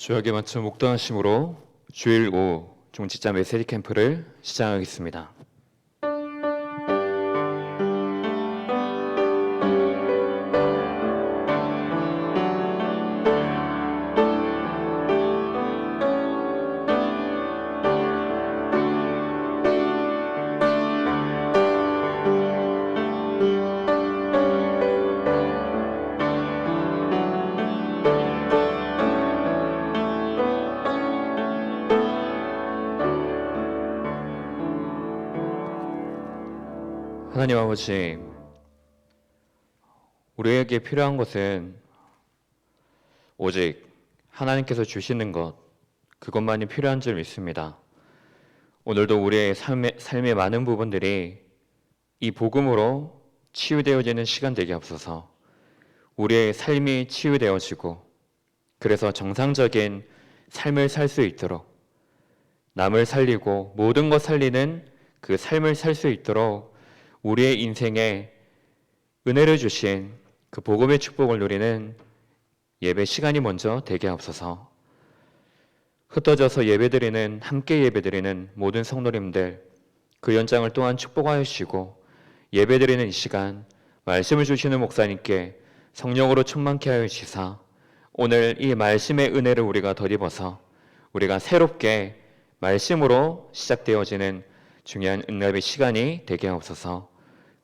주역에 맞춰 목도하심으로 주일 오후 종치자 메시지 캠프를 시작하겠습니다. 하나님 아버지, 우리에게 필요한 것은 오직 하나님께서 주시는 것, 그것만이 필요한 줄 믿습니다. 오늘도 우리의 삶의 많은 부분들이 이 복음으로 치유되어지는 시간 되게 없어서 우리의 삶이 치유되어지고 그래서 정상적인 삶을 살 수 있도록 남을 살리고 모든 것 살리는 그 삶을 살 수 있도록 우리의 인생에 은혜를 주신 그 복음의 축복을 누리는 예배 시간이 먼저 되게 없어서 흩어져서 예배드리는 함께 예배드리는 모든 성도님들 그 연장을 또한 축복하여 주시고 예배드리는 이 시간 말씀을 주시는 목사님께 성령으로 충만케 하여 주시사 오늘 이 말씀의 은혜를 우리가 덧입어서 우리가 새롭게 말씀으로 시작되어지는 중요한 응답의 시간이 되게 없어서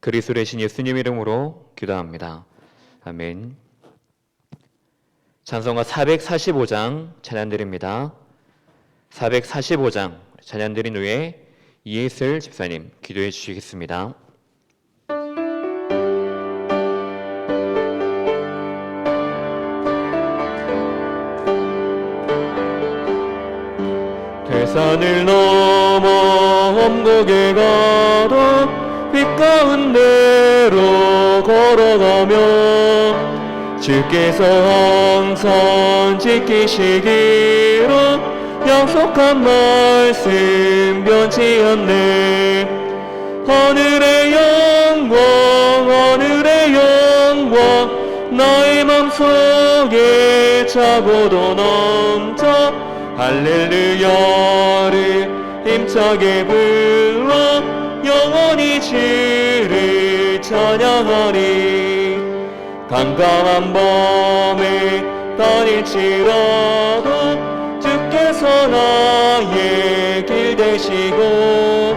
그리스도 되신 예수님 이름으로 기도합니다. 아멘. 찬송가 445장 찬양드립니다. 445장 찬양드린 후에 이예슬 집사님 기도해 주시겠습니다. 대산을 넘어 엄곡에 가도 빛 가운데로 걸어가며 주께서 항상 지키시기로 약속한 말씀 변치 않네. 하늘의 영광 나의 맘속에 차고도 넘쳐 할렐루야를 힘차게 불러 영원히 주를 찬양하리. 깜깜한 밤에 다닐지라도 주께서 나의 길 되시고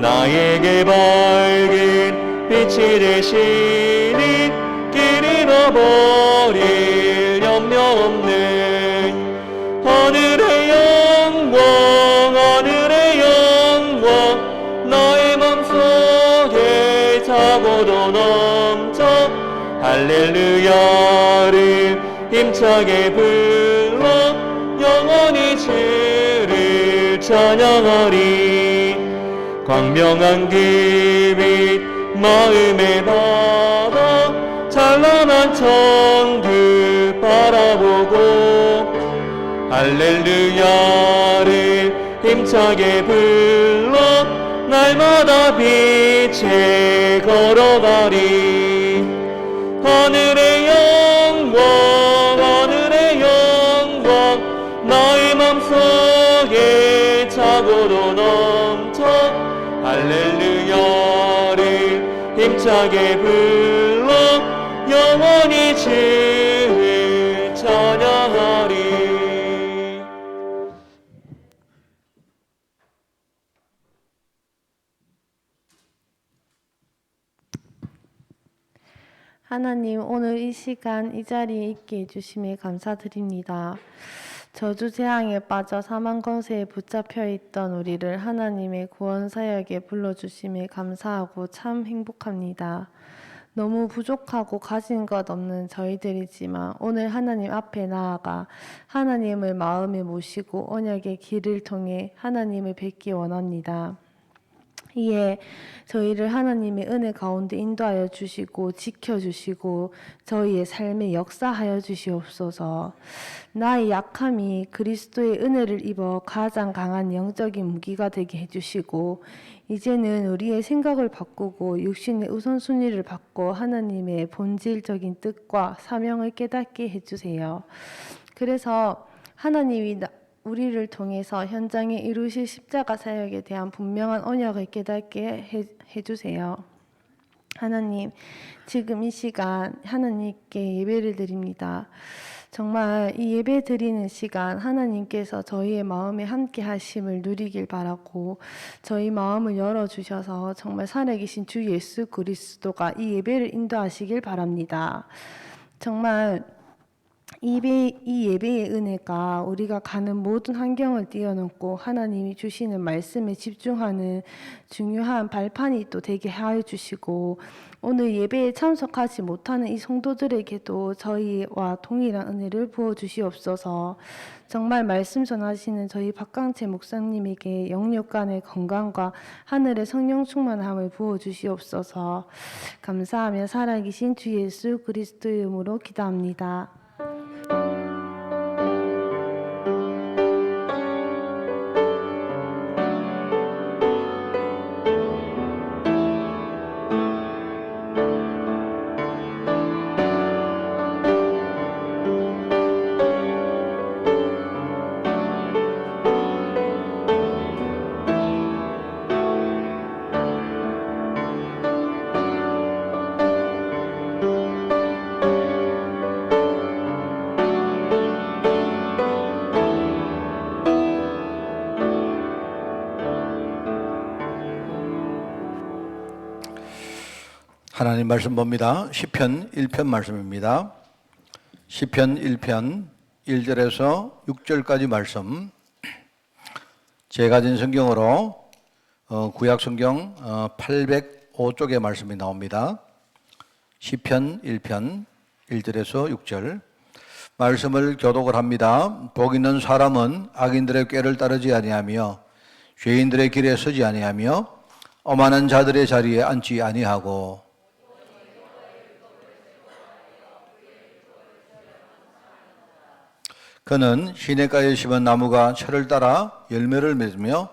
나에게 밝은 빛이 되시니 길 잃어버릴 염려 없네. 하늘의 영광 나의 맘속에 차고도 넘쳐 할렐루야를 힘차게 불러 영원히 주를 찬양하리. 광명한 그 빛 마음에 받아 찬란한 천국 바라보고 할렐루야를 힘차게 불러 날마다 빛에 걸어가리. 하늘의 영광 나의 맘속에 차고도 넘쳐 할렐루야를 힘차게 불러 영원히 주를 찬양하리. 하나님, 오늘 이 시간 이 자리에 있게 해주심에 감사드립니다. 저주 재앙에 빠져 사망 권세에 붙잡혀 있던 우리를 하나님의 구원 사역에 불러주심에 감사하고 참 행복합니다. 너무 부족하고 가진 것 없는 저희들이지만 오늘 하나님 앞에 나아가 하나님을 마음에 모시고 언약의 길을 통해 하나님을 뵙기 원합니다. 이에 저희를 하나님의 은혜 가운데 인도하여 주시고 지켜주시고 저희의 삶에 역사하여 주시옵소서. 나의 약함이 그리스도의 은혜를 입어 가장 강한 영적인 무기가 되게 해주시고 이제는 우리의 생각을 바꾸고 육신의 우선순위를 바꿔 하나님의 본질적인 뜻과 사명을 깨닫게 해주세요. 그래서 하나님이 우리를 통해서 현장에 이루실 십자가 사역에 대한 분명한 언약을 깨닫게 해주세요. 하나님, 지금 이 시간 하나님께 예배를 드립니다. 정말 이 예배 드리는 시간 하나님께서 저희의 마음에 함께 하심을 누리길 바라고 저희 마음을 열어주셔서 정말 살아계신 주 예수 그리스도가 이 예배를 인도하시길 바랍니다. 정말 이 예배의 은혜가 우리가 가는 모든 환경을 뛰어넘고 하나님이 주시는 말씀에 집중하는 중요한 발판이 또 되게 하여 주시고 오늘 예배에 참석하지 못하는 이 성도들에게도 저희와 동일한 은혜를 부어 주시옵소서. 정말 말씀 전하시는 저희 박강채 목사님에게 영육 간의 건강과 하늘의 성령 충만함을 부어 주시옵소서. 감사하며 살아계신 주 예수 그리스도의 이름으로 기도합니다. 하나님 말씀 봅니다. 시편 1편 말씀입니다. 시편 1편 1절에서 6절까지 말씀. 제가 가진 성경으로 구약 성경 805쪽의 말씀이 나옵니다. 시편 1편 1절에서 6절 말씀을 교독을 합니다. 복 있는 사람은 악인들의 꾀를 따르지 아니하며 죄인들의 길에 서지 아니하며 오만한 자들의 자리에 앉지 아니하고 그는 시냇가에 심은 나무가 철을 따라 열매를 맺으며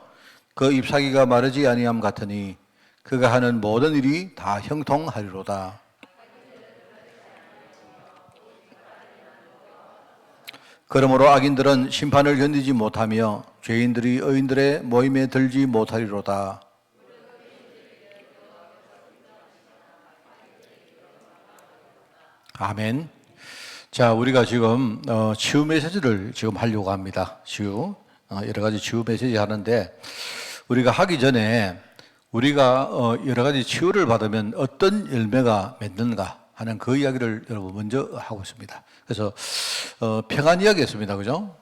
그 잎사귀가 마르지 아니함 같으니 그가 하는 모든 일이 다 형통하리로다. 그러므로 악인들은 심판을 견디지 못하며 죄인들이 의인들의 모임에 들지 못하리로다. 아멘. 자, 우리가 지금 치유 메시지를 지금 하려고 합니다. 치유. 여러 가지 치유 메시지 하는데 우리가 하기 전에 우리가 여러 가지 치유를 받으면 어떤 열매가 맺는가 하는 그 이야기를 여러분 먼저 하고 있습니다. 그래서 평안 이야기 했습니다. 그죠?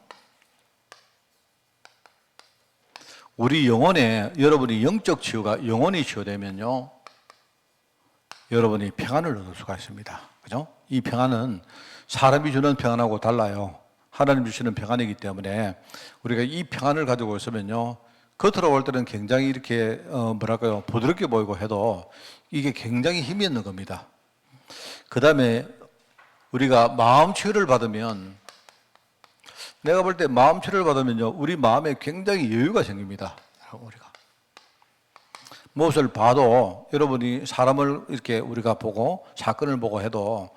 우리 영혼에 여러분이 영적 치유가 영혼이 치유되면요. 여러분이 평안을 얻을 수가 있습니다. 그죠? 이 평안은 사람이 주는 평안하고 달라요. 하나님 주시는 평안이기 때문에 우리가 이 평안을 가지고 있으면요. 겉으로 볼 때는 굉장히 이렇게 뭐랄까요 부드럽게 보이고 해도 이게 굉장히 힘이 있는 겁니다. 그 다음에 우리가 마음 치유를 받으면 내가 볼 때 마음 치유를 받으면요. 우리 마음에 굉장히 여유가 생깁니다. 우리가 무엇을 봐도 여러분이 사람을 이렇게 우리가 보고 사건을 보고 해도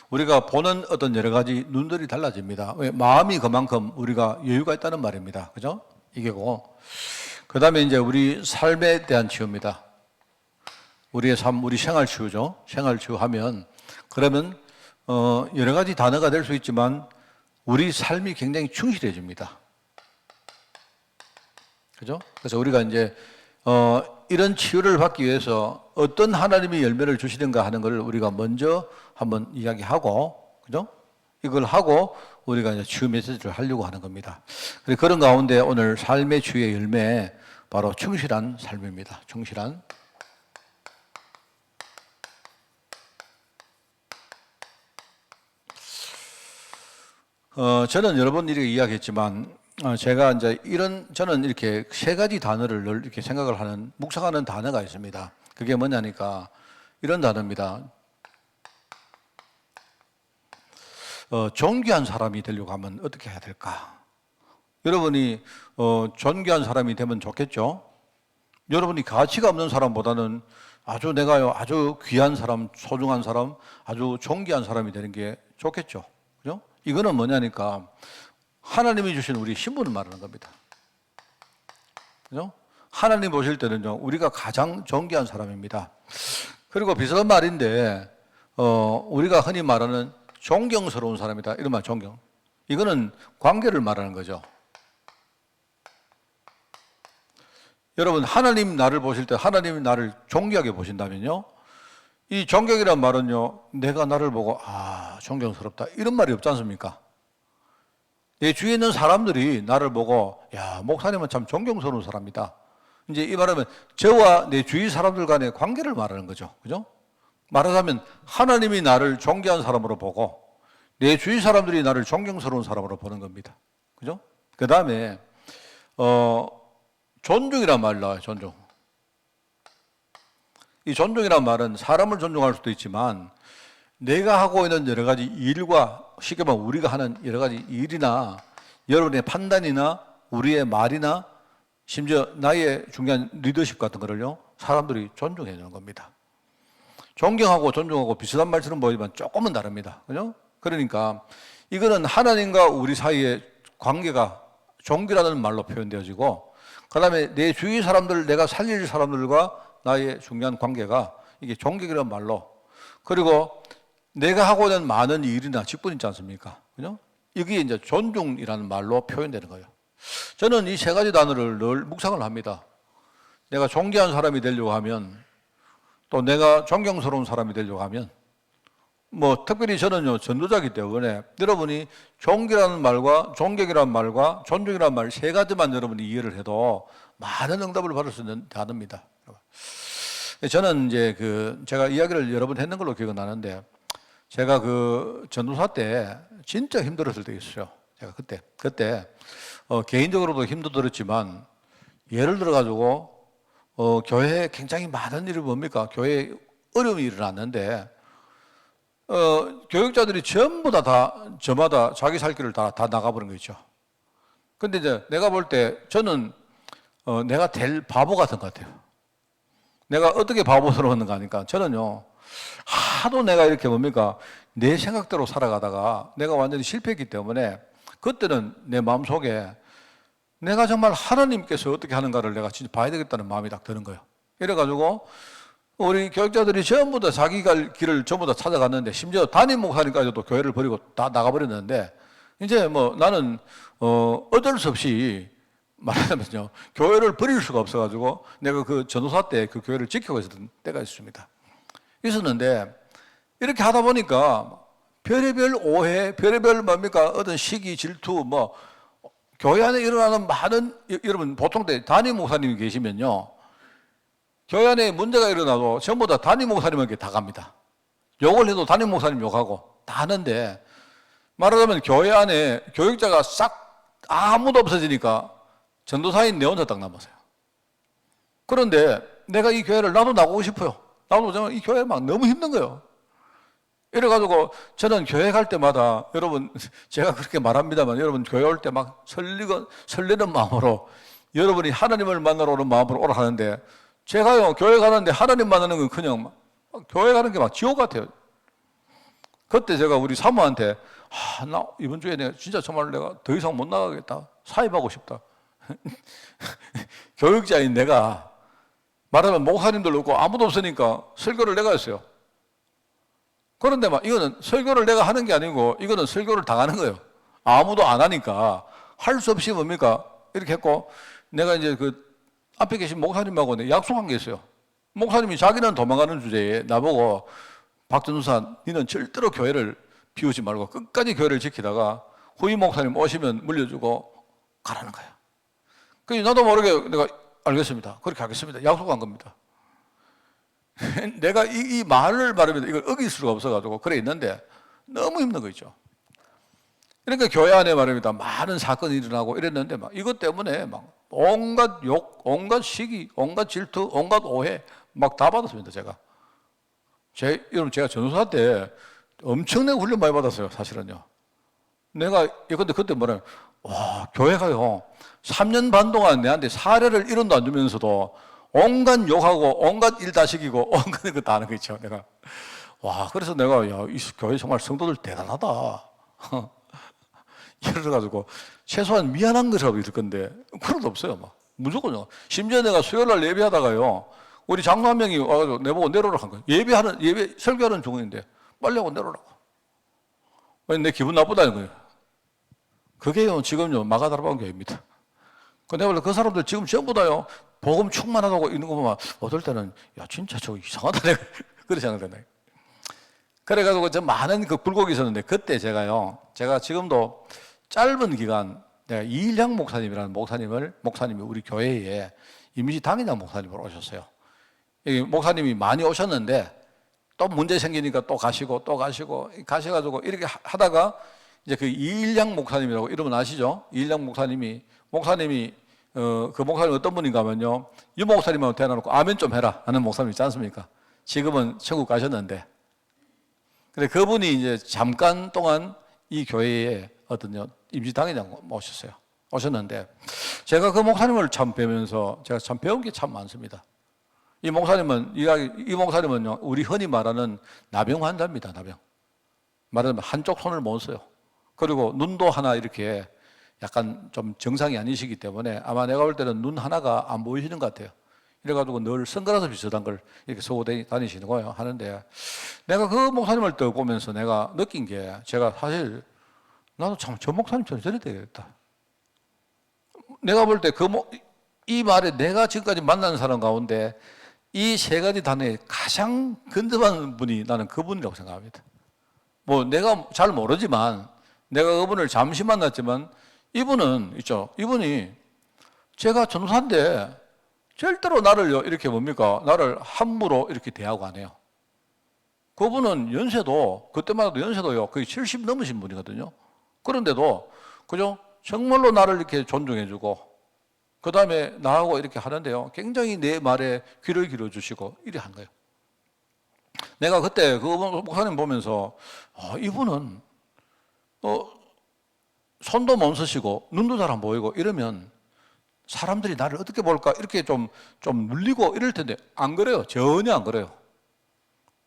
우리가 보는 어떤 여러 가지 눈들이 달라집니다. 왜? 마음이 그만큼 우리가 여유가 있다는 말입니다. 그죠? 이게고. 그 다음에 이제 우리 삶에 대한 치유입니다. 우리의 삶, 우리 생활 치유죠. 생활 치유하면, 그러면, 여러 가지 단어가 될 수 있지만, 우리 삶이 굉장히 충실해집니다. 그죠? 그래서 우리가 이제, 이런 치유를 받기 위해서 어떤 하나님이 열매를 주시는가 하는 걸 우리가 먼저 한번 이야기하고, 그죠? 이걸 하고 우리가 이제 치유 메시지를 하려고 하는 겁니다. 그런 가운데 오늘 삶의 치유의 열매, 바로 충실한 삶입니다. 충실한. 저는 여러 번 이렇게 이야기했지만, 제가 이제 저는 이렇게 세 가지 단어를 늘 이렇게 생각을 하는, 묵상하는 단어가 있습니다. 그게 뭐냐니까, 이런 단어입니다. 존귀한 사람이 되려고 하면 어떻게 해야 될까? 여러분이, 존귀한 사람이 되면 좋겠죠? 여러분이 가치가 없는 사람보다는 아주 귀한 사람, 소중한 사람, 아주 존귀한 사람이 되는 게 좋겠죠? 그죠? 이거는 뭐냐니까, 하나님이 주신 우리 신분을 말하는 겁니다. 그죠? 하나님 보실 때는요, 우리가 가장 존귀한 사람입니다. 그리고 비슷한 말인데, 우리가 흔히 말하는 존경스러운 사람이다. 이런 말, 존경. 이거는 관계를 말하는 거죠. 여러분, 하나님 나를 보실 때 하나님이 나를 존귀하게 보신다면요, 이 존경이란 말은요, 내가 나를 보고 존경스럽다 이런 말이 없지 않습니까? 내 주위에 있는 사람들이 나를 보고 야, 목사님은 참 존경스러운 사람이다. 이제 이 말하면 저와 내 주위 사람들 간의 관계를 말하는 거죠. 그죠? 말하자면 하나님이 나를 존귀한 사람으로 보고 내 주위 사람들이 나를 존경스러운 사람으로 보는 겁니다. 그죠? 그 다음에 존중이란 말 나와요. 존중. 이 존중이란 말은 사람을 존중할 수도 있지만 내가 하고 있는 여러 가지 일과 쉽게 말하면 우리가 하는 여러 가지 일이나 여러분의 판단이나 우리의 말이나 심지어 나의 중요한 리더십 같은 거를요, 사람들이 존중해 주는 겁니다. 존경하고 존중하고 비슷한 말처럼 보이지만 조금은 다릅니다. 그죠? 그러니까 이거는 하나님과 우리 사이의 관계가 존귀라는 말로 표현되어지고, 그 다음에 내 주위 사람들, 내가 살릴 사람들과 나의 중요한 관계가 이게 존경이라는 말로, 그리고 내가 하고 있는 많은 일이나 직분 있지 않습니까? 그죠? 이게 이제 존중이라는 말로 표현되는 거예요. 저는 이 세 가지 단어를 늘 묵상을 합니다. 내가 존귀한 사람이 되려고 하면, 또 내가 존경스러운 사람이 되려고 하면, 특별히 저는요, 전도자이기 때문에 여러분이 존귀라는 말과 존경이라는 말과 존중이라는 말 세 가지만 여러분이 이해를 해도 많은 응답을 받을 수 있는 단어입니다. 저는 이제 제가 이야기를 여러 번 했는 걸로 기억이 나는데, 제가 전도사 때 진짜 힘들었을 때 있어요. 제가 그때 개인적으로도 힘도 들었지만, 예를 들어가지고 교회에 굉장히 많은 일이 뭡니까? 교회에 어려움이 일어났는데, 교육자들이 전부 다 저마다 자기 살 길을 다 나가버린 거 있죠. 근데 이제 내가 볼 때 저는 내가 될 바보 같은 것 같아요. 내가 어떻게 바보스러웠는가 하니까, 저는요, 하도 내가 이렇게 내 생각대로 살아가다가 내가 완전히 실패했기 때문에, 그때는 내 마음속에 내가 정말 하나님께서 어떻게 하는가를 내가 진짜 봐야 되겠다는 마음이 딱 드는 거예요. 이래가지고 우리 교육자들이 전부 다 자기 갈 길을 전부 다 찾아갔는데, 심지어 담임 목사님까지도 교회를 버리고 다 나가버렸는데, 이제 나는 어쩔 수 없이 말하자면요, 교회를 버릴 수가 없어가지고 내가 전도사 때 그 교회를 지키고 있었던 때가 있었는데, 이렇게 하다 보니까 별의별 오해, 별의별 어떤 시기, 질투, 교회 안에 일어나는 많은, 여러분 보통 때 담임 목사님이 계시면요, 교회 안에 문제가 일어나도 전부 다 담임 목사님에게 다 갑니다. 욕을 해도 담임 목사님 욕하고 다 하는데, 말하자면 교회 안에 교육자가 싹 아무도 없어지니까 전도사인 내 혼자 딱 남았어요. 그런데 내가 이 교회를 나도 나가고 싶어요. 나도 정말 이 교회 막 너무 힘든 거예요. 이래가지고 저는 교회 갈 때마다, 여러분 제가 그렇게 말합니다만, 여러분 교회 올 때 막 설레는 마음으로 여러분이 하나님을 만나러 오는 마음으로 오라 하는데, 제가요 교회 가는데 하나님 만나는 건 그냥 교회 가는 게 막 지옥 같아요. 그때 제가 우리 사모한테 나 이번 주에 내가 진짜 정말 내가 더 이상 못 나가겠다, 사입하고 싶다. 교육자인 내가 말하면 목사님들 없고 아무도 없으니까 설교를 내가 했어요. 그런데 이거는 설교를 내가 하는 게 아니고, 이거는 설교를 당하는 거예요. 아무도 안 하니까 할 수 없이 이렇게 했고, 내가 이제 앞에 계신 목사님하고 약속한 게 있어요. 목사님이 자기는 도망가는 주제에 나보고 박 전도사, 너는 절대로 교회를 비우지 말고 끝까지 교회를 지키다가 후임 목사님 오시면 물려주고 가라는 거야. 그래서 나도 모르게 내가 알겠습니다, 그렇게 하겠습니다, 약속한 겁니다. 내가 이 말을 말하면 이걸 어길 수가 없어가지고 그래 있는데 너무 힘든 거 있죠. 그러니까 교회 안에 말입니다, 많은 사건이 일어나고 이랬는데 이것 때문에 온갖 욕, 온갖 시기, 온갖 질투, 온갖 오해 다 받았습니다. 여러분 제가 전도사 때 엄청나게 훈련 많이 받았어요, 사실은요. 내가 근데 그때 교회가요 3년 반 동안 내한테 사례를 1원도 안 주면서도 온갖 욕하고 온갖 일 다 시키고 온갖 거 다 하는 거 있죠. 내가 그래서 내가 이 교회 정말 성도들 대단하다. 예를 가지고 최소한 미안한 것이라도 있을 건데 그런 것도 없어요. 막 무조건요. 심지어 내가 수요일 날 예배하다가요, 우리 장로 한 명이 와가지고 내보고 내려오라고 한 거예요. 예배 설교하는 중인데 빨리 하고 내려오라고. 왜 내 기분 나쁘다는 거예요. 그게요 지금요 마가다라방 교회입니다. 내가 원래 그 사람들 지금 전부 다요 복음 충만하다고 있는 거 보면 어떨 때는 야 진짜 저거 이상하다 내가 그렇게 생각되네. 그래가지고 저 많은 그 굴곡이 있었는데 그때 제가 지금도 짧은 기간 내가 이일향 목사님이라는 목사님이 우리 교회에 이미지 당회장 목사님으로 오셨어요. 이 목사님이 많이 오셨는데 또 문제 생기니까 또 가시고 가셔가지고 이렇게 하다가 이제 그 이일향 목사님이라고 이름은 아시죠? 이일향 목사님이 그 목사님 어떤 분인가 하면요, 유 목사님하고 대놔놓고 아멘 좀 해라 하는 목사님 있지 않습니까? 지금은 천국 가셨는데, 근데 그분이 이제 잠깐 동안 이 교회에 어떤 임시당회장 오셨는데, 제가 그 목사님을 참 뵈면서 제가 참 배운 게 참 많습니다. 이 목사님은요, 우리 흔히 말하는 나병 환자입니다. 나병. 말하자면 한쪽 손을 못 써요. 그리고 눈도 하나 이렇게 약간 좀 정상이 아니시기 때문에 아마 내가 볼 때는 눈 하나가 안 보이시는 것 같아요. 이래가지고 늘 선글라스 비슷한 걸 이렇게 쓰고 다니시는 거예요. 하는데 내가 그 목사님을 또 보면서 내가 느낀 게, 제가 사실 나도 참 저 목사님처럼 저래 되겠다. 내가 볼 때 이 말에 내가 지금까지 만난 사람 가운데 이 세 가지 단어에 가장 근접한 분이 나는 그분이라고 생각합니다. 뭐 내가 잘 모르지만 내가 그분을 잠시 만났지만 이분이 제가 전도사인데 절대로 나를요 이렇게 나를 함부로 이렇게 대하고 안 해요. 그분은 그때만 해도 연세도요 거의 70 넘으신 분이거든요. 그런데도 그죠? 정말로 나를 이렇게 존중해주고 그 다음에 나하고 이렇게 하는데요, 굉장히 내 말에 귀를 기울여주시고 이래 한 거예요. 내가 그때 그 목사님 보면서 이분은 손도 못 쓰시고 눈도 잘 안 보이고 이러면 사람들이 나를 어떻게 볼까 이렇게 좀 눌리고 이럴 텐데 안 그래요. 전혀 안 그래요.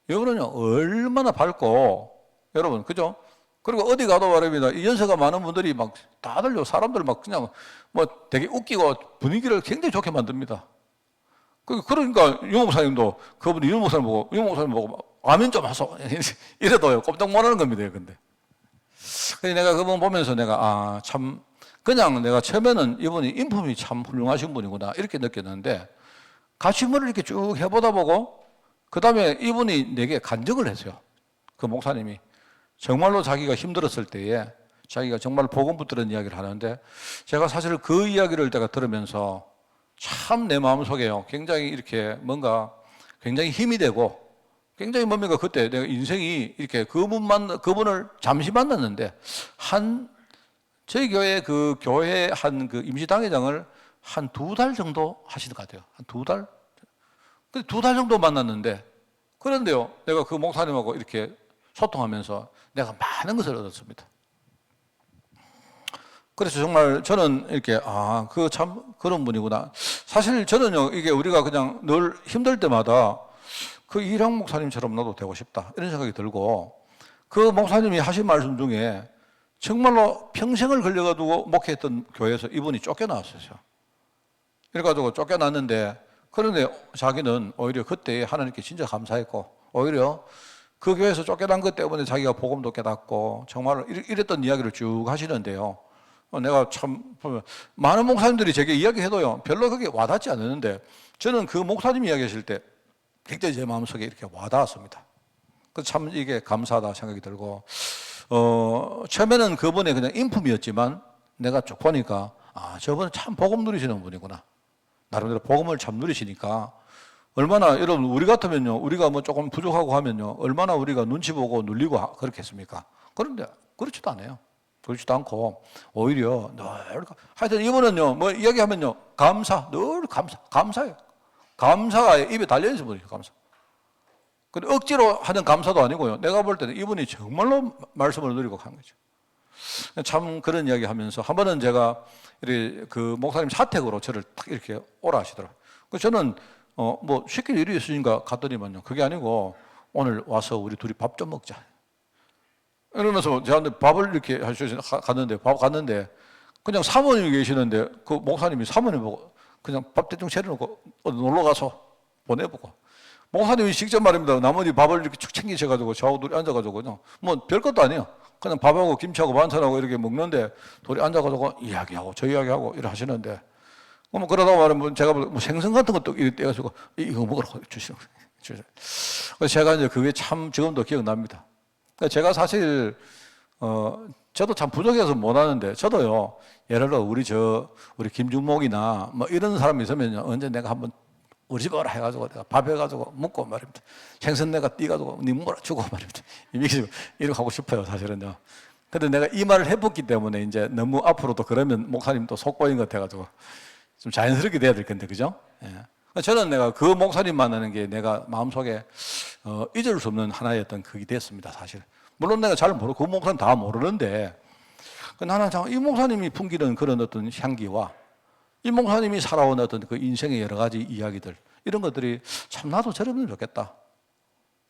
여러분은요 얼마나 밝고, 여러분 그죠? 그리고 어디 가도 말입니다. 이 연세가 많은 분들이 막 다들요 사람들 막 그냥 뭐 되게 웃기고 분위기를 굉장히 좋게 만듭니다. 그러니까 유 목사님도 그분이 유 목사님 보고 아멘 좀 하소 이래도요 꼼짝 못하는 겁니다. 근데 내가 그분 보면서 내가 참 그냥 내가 처음에는 이분이 인품이 참 훌륭하신 분이구나 이렇게 느꼈는데 가치문을 이렇게 쭉 해보다 보고 그 다음에 이분이 내게 간증을 했어요. 그 목사님이 정말로 자기가 힘들었을 때에 자기가 정말 복음 붙들은 이야기를 하는데, 제가 사실 그 이야기를 내가 들으면서 참 내 마음속에요 굉장히 이렇게 뭔가 굉장히 힘이 되고, 굉장히 뭡니까 그때 내가 인생이 이렇게 그분을 잠시 만났는데 저희 교회 한 그 임시당회장을 한 2달 정도 하시는 것 같아요. 한 2달? 근데 2달 정도 만났는데, 그런데요 내가 그 목사님하고 이렇게 소통하면서 내가 많은 것을 얻었습니다. 그래서 정말 저는 이렇게 참 그런 분이구나. 사실 저는요 이게 우리가 그냥 늘 힘들 때마다 그 이일향 목사님처럼 나도 되고 싶다 이런 생각이 들고, 그 목사님이 하신 말씀 중에 정말로 평생을 걸려가지고 목회했던 교회에서 이분이 쫓겨나왔어요. 그래가지고 쫓겨났는데, 그런데 자기는 오히려 그때 하나님께 진짜 감사했고, 오히려 그 교회에서 쫓겨난 것 때문에 자기가 복음도 깨닫고 정말 이랬던 이야기를 쭉 하시는데요. 내가 참 많은 목사님들이 제게 이야기해도요 별로 그게 와닿지 않았는데, 저는 그 목사님 이야기하실 때 굉장히 제 마음속에 이렇게 와닿았습니다. 그래서 참 이게 감사하다 생각이 들고, 처음에는 그분의 그냥 인품이었지만 내가 쭉 보니까 저분은 참 복음 누리시는 분이구나. 나름대로 복음을 참 누리시니까 얼마나, 여러분 우리 같으면요 우리가 뭐 조금 부족하고 하면요 얼마나 우리가 눈치 보고 눌리고 그렇겠습니까? 그런데 그렇지도 않아요. 그렇지도 않고 오히려 늘 하여튼 이분은요 뭐 이야기하면요 늘 감사해요. 감사가 입에 달려있는 분이에요. 감사. 근데 억지로 하는 감사도 아니고요, 내가 볼 때는 이분이 정말로 말씀을 누리고 간 거죠. 참 그런 이야기 하면서 한 번은 제가 이렇게 그 목사님 사택으로 저를 탁 이렇게 오라 하시더라고요. 그래서 저는 뭐 시킬 일이 있으니까 갔더니만요 그게 아니고 오늘 와서 우리 둘이 밥 좀 먹자. 이러면서 저한테 밥을 이렇게 갔는데, 그냥 사모님이 계시는데, 그 목사님이 사모님 보고 그냥 밥 대충 차려놓고 어디 놀러 가서 보내보고. 목사님이 직접 말입니다. 나머지 밥을 이렇게 쭉 챙기셔가지고 저하고 둘이 앉아가지고 그냥 뭐 별것도 아니에요. 그냥 밥하고 김치하고 반찬하고 이렇게 먹는데 둘이 앉아가지고 이야기하고 저 이야기하고 이렇게 하시는데 뭐 그러다 말하면 제가 뭐 생선 같은 것도 이렇게 떼가지고 이거 먹으라고 주시는 거예요. 그래서 제가 이제 그게 참 지금도 기억납니다. 그러니까 제가 사실 저도 참 부족해서 못하는데 저도요 예를 들어 우리 김중목이나 뭐 이런 사람이 있으면 언제 내가 한번 우리 집 오라 해가지고 내가 밥 해가지고 먹고 말입니다. 생선 내가 띄가지고 니 몰아주고 말입니다. 이렇게 하고 싶어요 사실은요. 근데 내가 이 말을 해봤기 때문에 이제 너무 앞으로도 그러면 목사님 또 속보인 것 같아가지고 좀 자연스럽게 돼야 될 건데 그죠? 예. 저는 내가 그 목사님 만나는 게 내가 마음속에 잊을 수 없는 하나의 어떤 그게 됐습니다 사실. 물론 내가 잘 모르고 그 목사님 다 모르는데 나는 이 목사님이 풍기는 그런 어떤 향기와 이 목사님이 살아온 어떤 그 인생의 여러 가지 이야기들 이런 것들이 참 나도 저러면 좋겠다.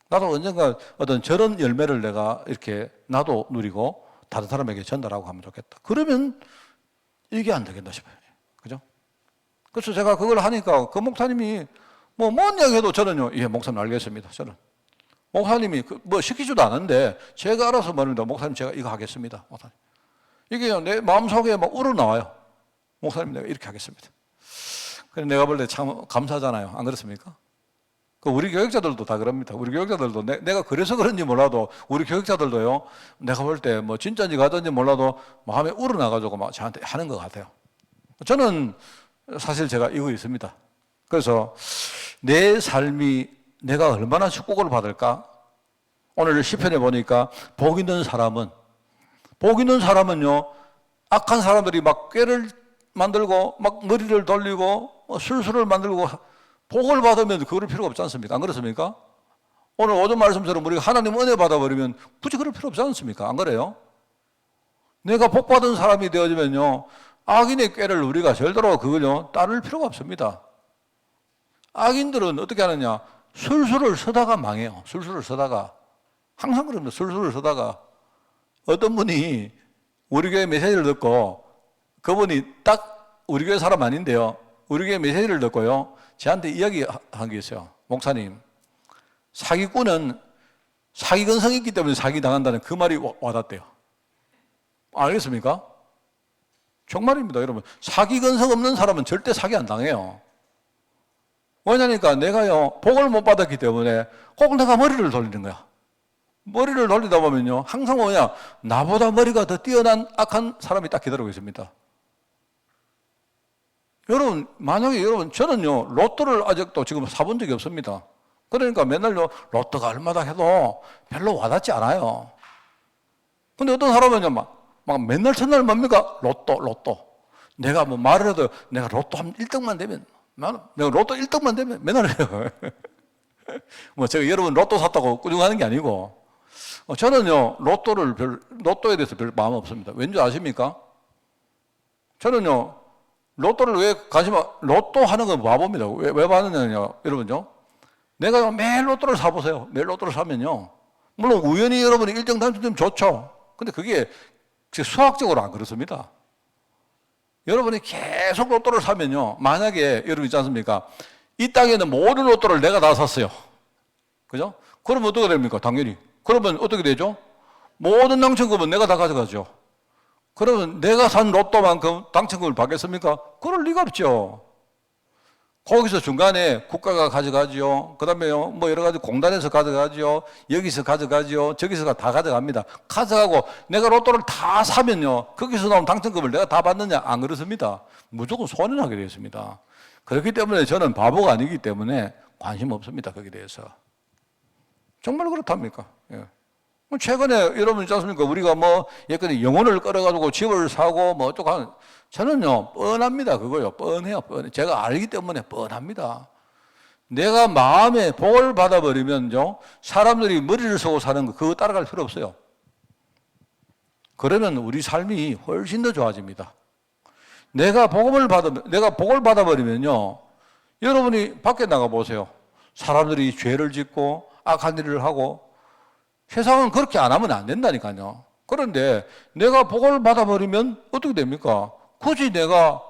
나도 언젠가 어떤 저런 열매를 내가 이렇게 나도 누리고 다른 사람에게 전달하고 하면 좋겠다. 그러면 이게 안 되겠나 싶어요. 그죠? 그래서 제가 그걸 하니까 그 목사님이 뭔 이야기 해도 저는요, 예, 목사님 알겠습니다. 저는. 목사님이 뭐 시키지도 않은데 제가 알아서 말입니다. 목사님 제가 이거 하겠습니다. 목사님. 이게 내 마음속에 막 우러나와요. 목사님 내가 이렇게 하겠습니다. 그래 내가 볼 때 참 감사하잖아요. 안 그렇습니까? 우리 교육자들도 다 그럽니다. 우리 교육자들도 내가 그래서 그런지 몰라도 우리 교육자들도요. 내가 볼 때 뭐 진짜인지 가든지 몰라도 마음에 우러나가지고 막 저한테 하는 것 같아요. 저는 사실 제가 이거 있습니다. 그래서 내 삶이 내가 얼마나 축복을 받을까? 오늘 시편에 보니까 복 있는 사람은요 악한 사람들이 막 꾀를 만들고 막 머리를 돌리고 술수를 만들고 복을 받으면 그럴 필요가 없지 않습니까? 안 그렇습니까? 오늘 오전 말씀처럼 우리가 하나님 은혜 받아버리면 굳이 그럴 필요 없지 않습니까? 안 그래요? 내가 복 받은 사람이 되어지면요 악인의 꾀를 우리가 절대로 그걸요 따를 필요가 없습니다. 악인들은 어떻게 하느냐 술수를 서다가 망해요. 술수를 서다가 항상 그럽니다. 술수를 서다가 어떤 분이 우리 교회 메시지를 듣고 그분이 딱 우리 교회 사람 아닌데요. 우리 교회 메시지를 듣고요. 저한테 이야기한 게 있어요. 목사님, 사기꾼은 사기근성이 있기 때문에 사기당한다는 그 말이 와닿대요. 알겠습니까? 정말입니다, 여러분. 사기근성 없는 사람은 절대 사기 안 당해요. 왜냐니까 내가요, 복을 못 받았기 때문에 꼭 내가 머리를 돌리는 거야. 머리를 돌리다 보면요, 항상 뭐냐, 나보다 머리가 더 뛰어난 악한 사람이 딱 기다리고 있습니다. 여러분, 만약에 여러분, 저는요, 로또를 아직도 지금 사본 적이 없습니다. 그러니까 맨날요, 로또가 얼마다 해도 별로 와닿지 않아요. 근데 어떤 사람은요, 막 맨날 첫날 뭡니까? 로또. 내가 뭐 말을 해도 내가 로또 한 1등만 되면, 내가 로또 1등만 되면 맨날 해요. 뭐 제가 여러분 로또 샀다고 꾸중하는 게 아니고, 저는요, 로또에 대해서 별 마음 없습니다. 왠지 아십니까? 저는요, 로또를 왜 로또 하는 건 바보입니다. 왜 받느냐요, 여러분요? 내가 매일 로또를 사보세요. 매일 로또를 사면요. 물론 우연히 여러분이 1등 당첨되면 좋죠. 근데 그게 수학적으로 안 그렇습니다. 여러분이 계속 로또를 사면요. 만약에 여러분 있지 않습니까? 이 땅에는 모든 로또를 내가 다 샀어요. 그죠? 그러면 어떻게 됩니까? 당연히. 그러면 어떻게 되죠? 모든 당첨금은 내가 다 가져가죠. 그러면 내가 산 로또만큼 당첨금을 받겠습니까? 그럴 리가 없죠. 거기서 중간에 국가가 가져가지요. 그 다음에요, 뭐 여러 가지 공단에서 가져가지요. 여기서 가져가지요. 저기서 다 가져갑니다. 가져가고 내가 로또를 다 사면요. 거기서 나온 당첨금을 내가 다 받느냐? 안 그렇습니다. 무조건 손해나게 되어 있습니다. 그렇기 때문에 저는 바보가 아니기 때문에 관심 없습니다. 거기에 대해서. 정말 그렇답니까? 예. 최근에 여러분 있지 않습니까? 우리가 뭐 예컨대 영혼을 끌어가지고 집을 사고 뭐 어쩌고 하는, 저는요 뻔합니다. 그거요. 뻔해요. 제가 알기 때문에 뻔합니다. 내가 마음에 복을 받아버리면요 사람들이 머리를 쓰고 사는 거 그거 따라갈 필요 없어요. 그러면 우리 삶이 훨씬 더 좋아집니다. 내가 복을 받아버리면요 여러분이 밖에 나가 보세요. 사람들이 죄를 짓고 악한 일을 하고 세상은 그렇게 안 하면 안 된다니까요. 그런데 내가 복을 받아버리면 어떻게 됩니까? 굳이 내가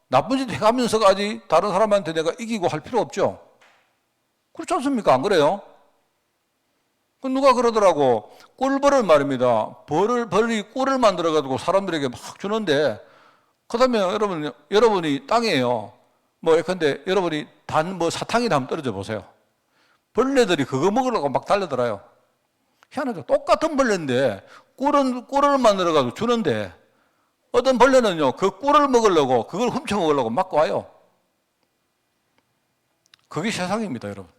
나쁜 짓 해가면서까지 다른 사람한테 내가 이기고 할 필요 없죠. 그렇지 않습니까? 안 그래요? 누가 그러더라고. 꿀벌을 말입니다. 벌이 꿀을 만들어가지고 사람들에게 막 주는데, 그 다음에 여러분이 땅이에요. 뭐, 예컨대 여러분이 사탕이나 한번 떨어져 보세요. 벌레들이 그거 먹으려고 막 달려들어요. 희한하죠. 똑같은 벌레인데, 꿀을 만들어가지고 주는데, 어떤 벌레는요, 그 꿀을 먹으려고, 그걸 훔쳐 먹으려고 막 와요. 그게 세상입니다, 여러분.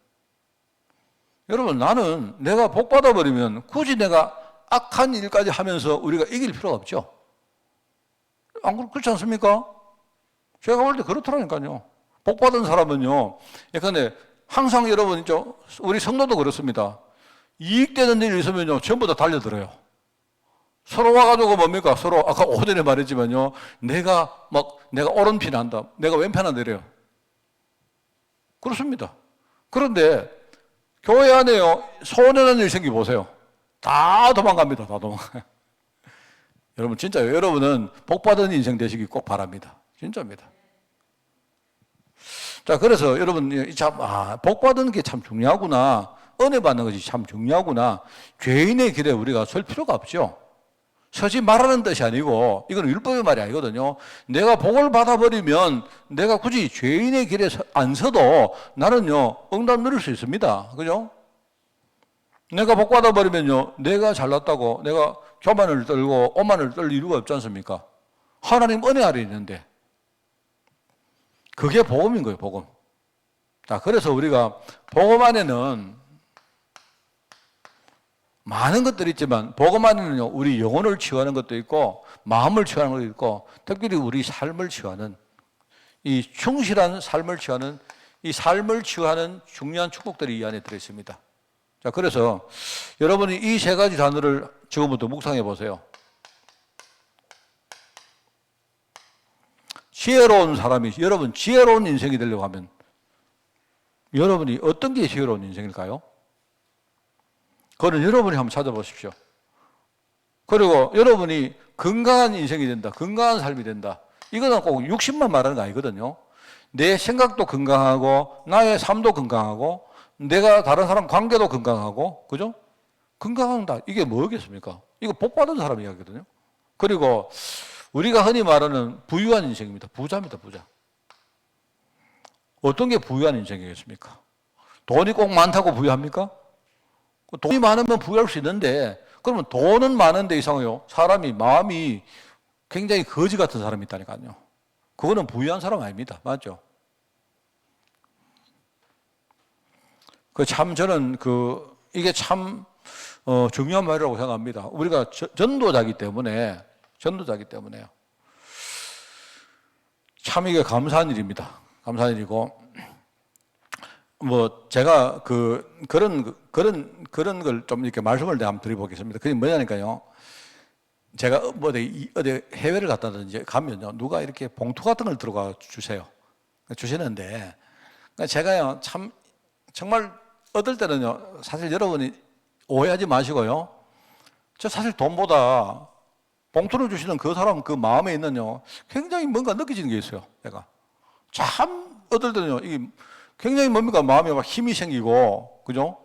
여러분, 나는 내가 복 받아버리면 굳이 내가 악한 일까지 하면서 우리가 이길 필요가 없죠. 그렇지 않습니까? 제가 볼 때 그렇더라니까요. 복 받은 사람은요, 예컨대 항상 여러분 있죠. 우리 성도도 그렇습니다. 이익되는 일이 있으면요, 전부 다 달려들어요. 서로 와가지고 뭡니까? 서로 아까 오전에 말했지만요, 내가 오른편 한다, 내가 왼편 한다 이래요. 그렇습니다. 그런데 교회 안에요, 소원하는 일 생기 보세요. 다 도망갑니다. 다 도망가요. 여러분, 진짜요. 여러분은 복받은 인생 되시기 꼭 바랍니다. 진짜입니다. 자, 그래서 여러분, 복받은 게 참 중요하구나. 은혜 받는 것이 참 중요하구나. 죄인의 길에 우리가 설 필요가 없죠. 서지 말라는 뜻이 아니고, 이건 율법의 말이 아니거든요. 내가 복을 받아버리면 내가 굳이 죄인의 길에 안 서도 나는요, 응답 누릴 수 있습니다. 그죠? 내가 복 받아버리면요, 내가 잘났다고 내가 교만을 떨고 오만을 떨 이유가 없지 않습니까? 하나님 은혜 아래 있는데. 그게 복음인 거예요, 복음. 자, 그래서 우리가 복음 안에는 많은 것들이 있지만 복음 안에는요, 우리 영혼을 치유하는 것도 있고 마음을 치유하는 것도 있고 특별히 우리 삶을 치유하는 이 충실한 삶을 치유하는 이 삶을 치유하는 중요한 축복들이 이 안에 들어있습니다. 자, 그래서 여러분이 이 세 가지 단어를 지금부터 묵상해 보세요. 지혜로운 사람이, 여러분 지혜로운 인생이 되려고 하면 여러분이 어떤 게 지혜로운 인생일까요? 그거는 여러분이 한번 찾아보십시오. 그리고 여러분이 건강한 인생이 된다, 건강한 삶이 된다. 이거는 꼭 육신만 말하는 거 아니거든요. 내 생각도 건강하고 나의 삶도 건강하고 내가 다른 사람 관계도 건강하고, 그죠? 건강하다. 이게 뭐겠습니까? 이거 복 받은 사람 이야기거든요. 그리고 우리가 흔히 말하는 부유한 인생입니다. 부자입니다, 부자. 어떤 게 부유한 인생이겠습니까? 돈이 꼭 많다고 부유합니까? 돈이 많으면 부유할 수 있는데, 그러면 돈은 많은데 이상해요. 사람이, 마음이 굉장히 거지 같은 사람이 있다니까요. 그거는 부유한 사람 아닙니다. 맞죠? 저는 이게 참, 중요한 말이라고 생각합니다. 우리가 전도자기 때문에요. 참 이게 감사한 일입니다. 감사한 일이고, 제가 그런 걸 좀 이렇게 말씀을 한번 드려보겠습니다. 그게 뭐냐니까요. 제가 어디 해외를 갔다든지 가면요, 누가 이렇게 봉투 같은 걸 들어가 주시는데, 제가요, 정말 얻을 때는요, 사실 여러분이 오해하지 마시고요. 저 사실 돈보다 봉투를 주시는 그 사람 그 마음에 있는요, 굉장히 뭔가 느껴지는 게 있어요. 내가 참 얻을 때는요, 이게 굉장히 뭡니까? 마음에 막 힘이 생기고, 그죠?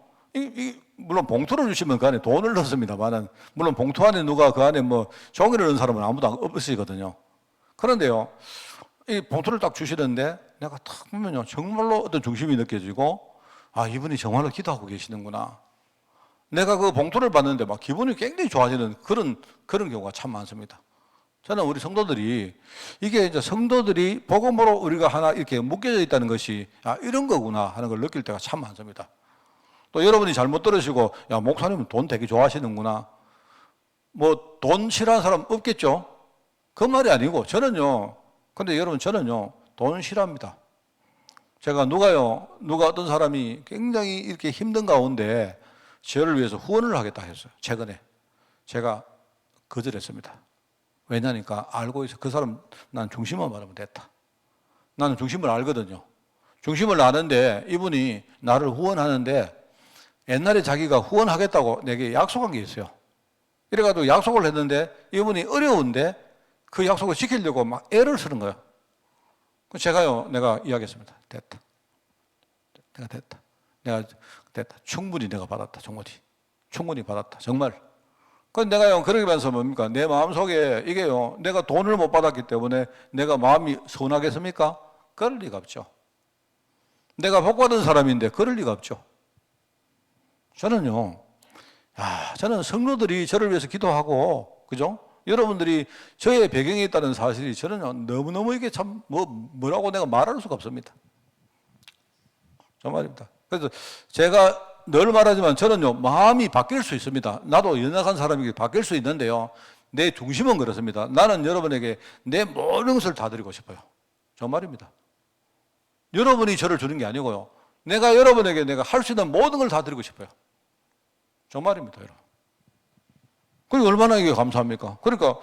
물론 봉투를 주시면 그 안에 돈을 넣습니다만은, 물론 봉투 안에 누가 그 안에 종이를 넣은 사람은 아무도 없으시거든요. 그런데요, 이 봉투를 딱 주시는데 내가 딱 보면요, 정말로 어떤 중심이 느껴지고, 아, 이분이 정말로 기도하고 계시는구나. 내가 그 봉투를 받는데 막 기분이 굉장히 좋아지는 그런 경우가 참 많습니다. 저는 우리 성도들이, 이게 이제 성도들이 복음으로 우리가 하나 이렇게 묶여져 있다는 것이, 아, 이런 거구나 하는 걸 느낄 때가 참 많습니다. 또 여러분이 잘못 들으시고, 야, 목사님은 돈 되게 좋아하시는구나. 돈 싫어하는 사람 없겠죠? 그 말이 아니고, 근데 여러분, 저는요, 돈 싫어합니다. 제가 누가 어떤 사람이 굉장히 이렇게 힘든 가운데 저를 위해서 후원을 하겠다 했어요. 최근에. 제가 거절했습니다. 왜냐니까 알고 있어. 그 사람, 난 중심만 말하면 됐다. 나는 중심을 알거든요. 중심을 아는데 이분이 나를 후원하는데 옛날에 자기가 후원하겠다고 내게 약속한 게 있어요. 이래가지고 약속을 했는데 이분이 어려운데 그 약속을 지키려고 막 애를 쓰는 거예요. 제가요, 내가 이야기했습니다. 됐다. 내가 됐다. 내가 됐다. 충분히 내가 받았다. 충분히 받았다. 정말. 그건 내가요, 그러면서 뭡니까? 내 마음속에 이게요, 내가 돈을 못 받았기 때문에 내가 마음이 서운하겠습니까? 그럴 리가 없죠. 내가 복 받은 사람인데 그럴 리가 없죠. 저는요, 저는 성도들이 저를 위해서 기도하고, 그죠? 여러분들이 저의 배경에 있다는 사실이 저는 너무너무 이게 참, 뭐라고 내가 말할 수가 없습니다. 정말입니다. 그래서 제가 늘 말하지만 저는요, 마음이 바뀔 수 있습니다. 나도 연약한 사람에게 바뀔 수 있는데요, 내 중심은 그렇습니다. 나는 여러분에게 내 모든 것을 다 드리고 싶어요. 정말입니다. 여러분이 저를 주는 게 아니고요, 내가 여러분에게 내가 할 수 있는 모든 걸 다 드리고 싶어요. 정말입니다, 여러분. 그게 얼마나 이게 감사합니까? 그러니까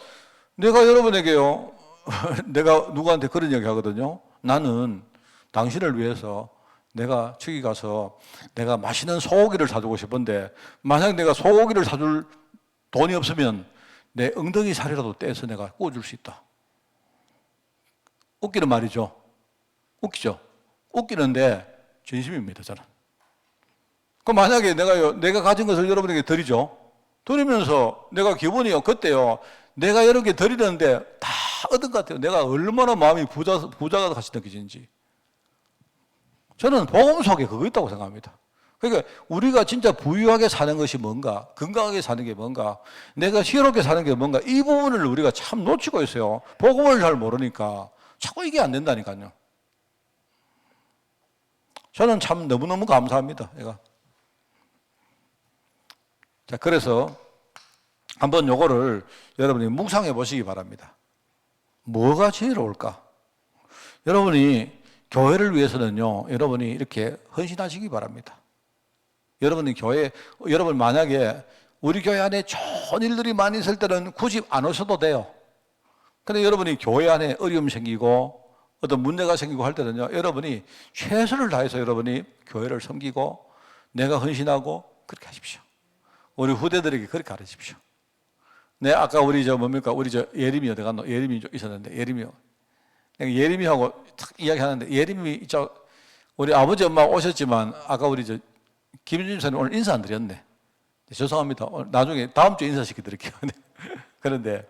내가 여러분에게요, 내가 누구한테 그런 이야기 하거든요. 나는 당신을 위해서 내가 저기 가서 내가 맛있는 소고기를 사주고 싶은데 만약 내가 소고기를 사줄 돈이 없으면 내 엉덩이 살이라도 떼서 내가 구워줄 수 있다. 웃기는 말이죠. 웃기죠. 웃기는데 진심입니다, 저는. 그럼 만약에 내가 가진 것을 여러분에게 드리죠. 드리면서 내가 기분이요, 그때요, 내가 여러분께 드리는데 다 얻은 것 같아요. 내가 얼마나 마음이 부자가 같이 느껴지는지. 저는 복음 속에 그거 있다고 생각합니다. 그러니까 우리가 진짜 부유하게 사는 것이 뭔가, 건강하게 사는 게 뭔가, 내가 희롭게 사는 게 뭔가, 이 부분을 우리가 참 놓치고 있어요. 복음을 잘 모르니까 자꾸 이게 안 된다니까요. 저는 참 너무너무 감사합니다. 제가. 자, 그래서 한번 요거를 여러분이 묵상해 보시기 바랍니다. 뭐가 지혜로울까? 여러분이 교회를 위해서는요, 여러분이 이렇게 헌신하시기 바랍니다. 여러분 만약에 우리 교회 안에 좋은 일들이 많이 있을 때는 굳이 안 오셔도 돼요. 근데 여러분이 교회 안에 어려움 생기고 어떤 문제가 생기고 할 때는요, 여러분이 최선을 다해서 여러분이 교회를 섬기고 내가 헌신하고 그렇게 하십시오. 우리 후대들에게 그렇게 가르치십시오. 네, 아까 우리 예림이 어디 갔노? 예림이 있었는데, 예림이요. 내가 예림이하고 탁 이야기하는데, 예림이 우리 아버지 엄마 오셨지만, 아까 우리 김준임 사님 오늘 인사 안 드렸네. 죄송합니다. 나중에 다음 주에 인사시켜 드릴게요. 그런데,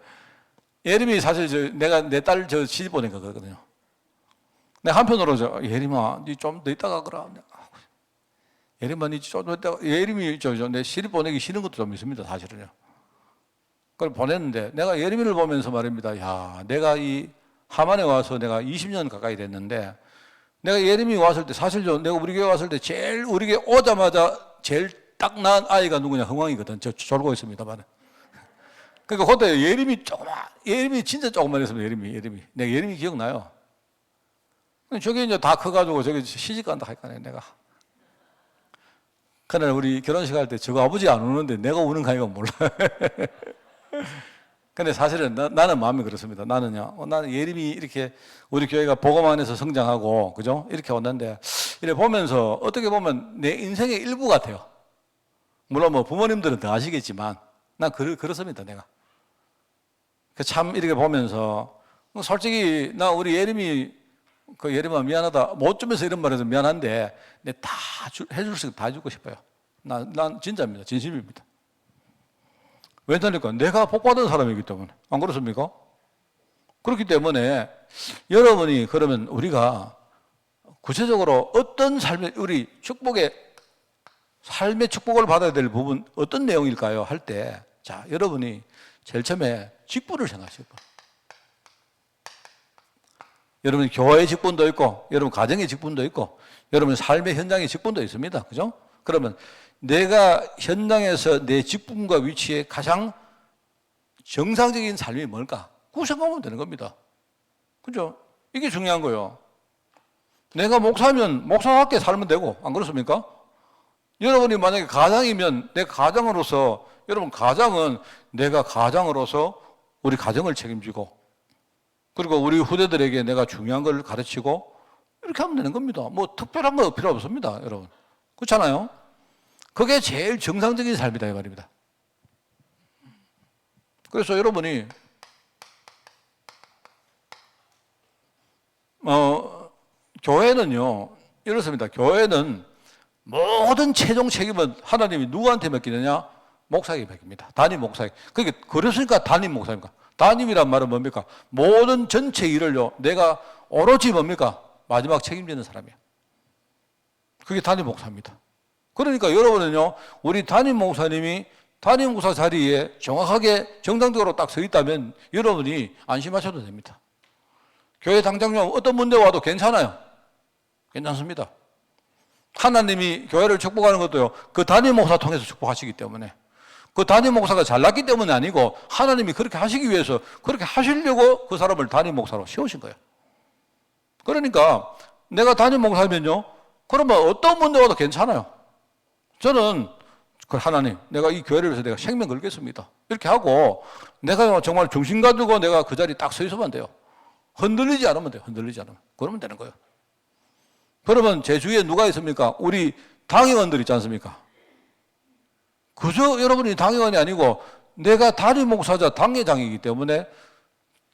예림이 사실 내가 내 딸 시집 보낸 거거든요. 내가 한편으로 예림아, 니 좀 더 있다가 그러. 예림아, 니 좀 더 있다가, 예림이 내 시집 보내기 싫은 것도 좀 있습니다, 사실은요. 그걸 보냈는데, 내가 예림이를 보면서 말입니다. 야, 내가 이 하만에 와서 내가 20년 가까이 됐는데, 내가 예림이 왔을 때, 사실 내가 우리 교회 왔을 때 우리 교회 오자마자 제일 딱 낳은 아이가 누구냐? 흥왕이거든. 저 졸고 있습니다만. 그러니까 그때 예림이 진짜 조금만 했습니다. 예림이. 내가 예림이 기억나요. 저게 이제 다 커가지고 저기 시집 간다 할 거 아니에요, 내가. 그날 우리 결혼식 할 때 저거 아버지 안 우는데 내가 우는 거 아이가 몰라. 근데 사실은 나는 마음이 그렇습니다. 나는 예림이 이렇게 우리 교회가 복음 안에서 성장하고, 그죠? 이렇게 왔는데, 이래 보면서 어떻게 보면 내 인생의 일부 같아요. 물론 뭐 부모님들은 더 아시겠지만, 난 그렇습니다, 내가. 참 이렇게 보면서, 솔직히 우리 예림이, 예림아 미안하다. 못 주면서 이런 말해서 미안한데, 내가 다 해줄 수 있고 다 주고 싶어요. 난 진짜입니다. 진심입니다. 왜냐니까 내가 복받은 사람이기 때문에. 안 그렇습니까? 그렇기 때문에 여러분이 그러면 우리가 구체적으로 어떤 우리 삶의 축복을 받아야 될 부분 어떤 내용일까요? 할 때, 자, 여러분이 제일 처음에 직분을 생각하시고, 여러분 교회의 직분도 있고, 여러분 가정의 직분도 있고, 여러분 삶의 현장의 직분도 있습니다. 그죠? 그러면 내가 현장에서 내 직분과 위치에 가장 정상적인 삶이 뭘까? 그거 생각하면 되는 겁니다. 그죠? 이게 중요한 거예요. 내가 목사면 목사답게 살면 되고, 안 그렇습니까? 여러분이 만약에 가장이면 내 가장으로서, 여러분 가장은 내가 가장으로서 우리 가정을 책임지고, 그리고 우리 후대들에게 내가 중요한 걸 가르치고, 이렇게 하면 되는 겁니다. 뭐 특별한 거 필요 없습니다, 여러분. 그렇잖아요? 그게 제일 정상적인 삶이다 이 말입니다. 그래서 여러분이 교회는요 이렇습니다. 교회는 모든 최종 책임은 하나님이 누구한테 맡기느냐? 목사에게 맡깁니다. 담임 목사에게. 그러니까 담임 목사입니까? 담임이란 말은 뭡니까? 모든 전체 일을요 내가 오로지 뭡니까? 마지막 책임지는 사람이야. 그게 담임 목사입니다. 그러니까 여러분은요 우리 담임 목사님이 담임 목사 자리에 정확하게 정당적으로 딱 서 있다면 여러분이 안심하셔도 됩니다. 교회 당장요 어떤 문제 와도 괜찮아요. 괜찮습니다. 하나님이 교회를 축복하는 것도요 그 담임 목사 통해서 축복하시기 때문에, 그 담임 목사가 잘났기 때문이 아니고 하나님이 그렇게 하시기 위해서 그렇게 하시려고 그 사람을 담임 목사로 세우신 거예요. 그러니까 내가 담임 목사면요 그러면 어떤 문제 와도 괜찮아요. 저는 하나님 내가 이 교회를 위해서 내가 생명 걸겠습니다 이렇게 하고 내가 정말 중심 가지고 내가 그 자리에 딱 서 있으면 돼요. 흔들리지 않으면 돼요. 흔들리지 않으면. 그러면 되는 거예요. 그러면 제 주위에 누가 있습니까? 우리 당회원들 있지 않습니까? 그저 여러분이 당회원이 아니고 내가 담임 목사자 당회장이기 때문에